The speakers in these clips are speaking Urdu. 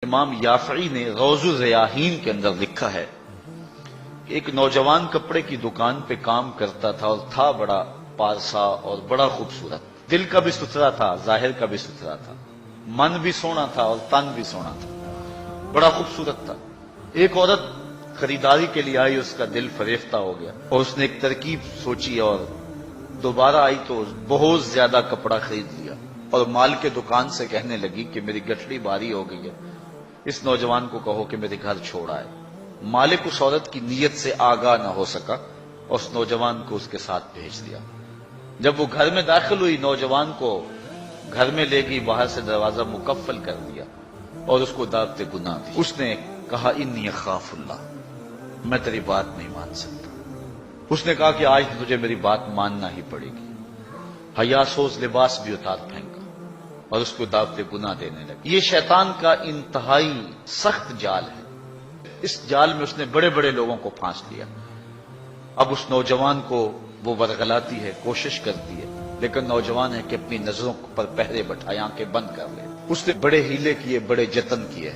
امام یافعی نے روض الریاحین کے اندر لکھا ہے، ایک نوجوان کپڑے کی دکان پہ کام کرتا تھا اور تھا بڑا پارسا اور بڑا خوبصورت، دل کا بھی ستھرا تھا، ظاہر کا بھی ستھرا تھا، من بھی سونا تھا اور تن بھی سونا تھا، بڑا خوبصورت تھا۔ ایک عورت خریداری کے لیے آئی، اس کا دل فریفتہ ہو گیا اور اس نے ایک ترکیب سوچی اور دوبارہ آئی تو بہت زیادہ کپڑا خرید لیا اور مال کے دکان سے کہنے لگی کہ میری گٹھڑی بھاری ہو گئی ہے، اس نوجوان کو کہو کہ میرے گھر چھوڑ آئے۔ مالک اس عورت کی نیت سے آگاہ نہ ہو سکا اور اس نوجوان کو اس کے ساتھ بھیج دیا۔ جب وہ گھر میں داخل ہوئی، نوجوان کو گھر میں لے گئی، باہر سے دروازہ مقفل کر دیا اور اس کو دعوت گناہ دی۔ اس نے کہا انی اخاف اللہ، میں تیری بات نہیں مان سکتا۔ اس نے کہا کہ آج تجھے میری بات ماننا ہی پڑے گی۔ حیا سوز لباس بھی اتار پھینکا اور اس کو دعوت گناہ دینے لگا۔ یہ شیطان کا انتہائی سخت جال ہے، اس جال میں اس نے بڑے بڑے لوگوں کو پھانس لیا۔ اب اس نوجوان کو وہ ورغلاتی ہے، کوشش کرتی ہے، لیکن نوجوان ہے کہ اپنی نظروں پر پہرے بٹھائے، آنکھیں بند کر لے۔ اس نے بڑے ہیلے کیے، بڑے جتن کیے،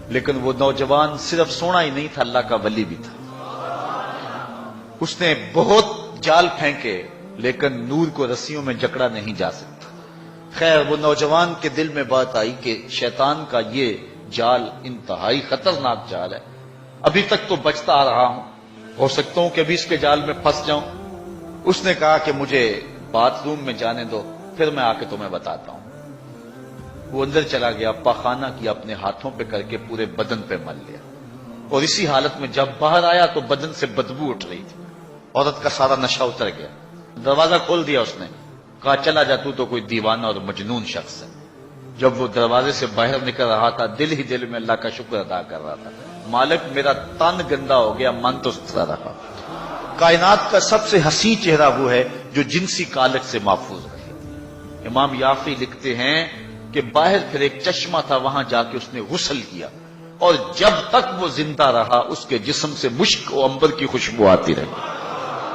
لیکن وہ نوجوان صرف سونا ہی نہیں تھا، اللہ کا ولی بھی تھا۔ اس نے بہت جال پھینکے لیکن نور کو رسیوں میں جکڑا نہیں جا سکتا۔ خیر، وہ نوجوان کے دل میں بات آئی کہ شیطان کا یہ جال انتہائی خطرناک جال ہے، ابھی تک تو بچتا آ رہا ہوں، ہو سکتا ہوں کہ ابھی اس کے جال میں پھنس جاؤں۔ اس نے کہا کہ مجھے باتھ روم میں جانے دو، پھر میں آ کے تمہیں بتاتا ہوں۔ وہ اندر چلا گیا، پاخانہ کیا، اپنے ہاتھوں پہ کر کے پورے بدن پہ مل لیا، اور اسی حالت میں جب باہر آیا تو بدن سے بدبو اٹھ رہی تھی، عورت کا سارا نشہ اتر گیا۔ دروازہ کھول دیا اس نے، کہا چلا جا، تو کوئی دیوانہ اور مجنون شخص ہے۔ جب وہ دروازے سے باہر نکل رہا تھا، دل ہی دل میں اللہ کا شکر ادا کر رہا تھا، مالک میرا تن گندا ہو گیا، من تو ستھرا رہا۔ کائنات کا سب سے حسین چہرہ وہ ہے جو جنسی کالک سے محفوظ رہے۔ امام یافعی لکھتے ہیں کہ باہر پھر ایک چشمہ تھا، وہاں جا کے اس نے غسل کیا، اور جب تک وہ زندہ رہا اس کے جسم سے مشک و عنبر کی خوشبو آتی رہی۔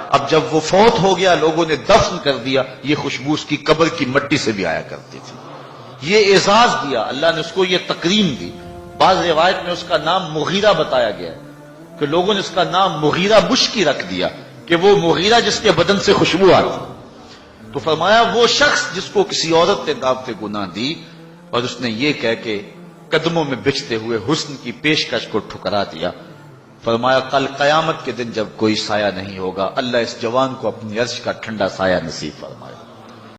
اب جب وہ فوت ہو گیا، لوگوں نے دفن کر دیا، یہ خوشبو اس کی قبر کی مٹی سے بھی آیا کرتی تھی۔ یہ اعزاز دیا اللہ نے، اس کو یہ تکریم دی۔ بعض روایت میں اس کا نام مغیرہ بتایا گیا ہے کہ لوگوں نے اس کا نام مغیرہ مشکی رکھ دیا کہ وہ مغیرہ جس کے بدن سے خوشبو آتی۔ تو فرمایا وہ شخص جس کو کسی عورت نے دعوت گناہ دی اور اس نے یہ کہہ کے قدموں میں بچھتے ہوئے حسن کی پیشکش کو ٹھکرا دیا، فرمایا کل قیامت کے دن جب کوئی سایہ نہیں ہوگا، اللہ اس جوان کو اپنی عرش کا ٹھنڈا سایہ نصیب فرمائے۔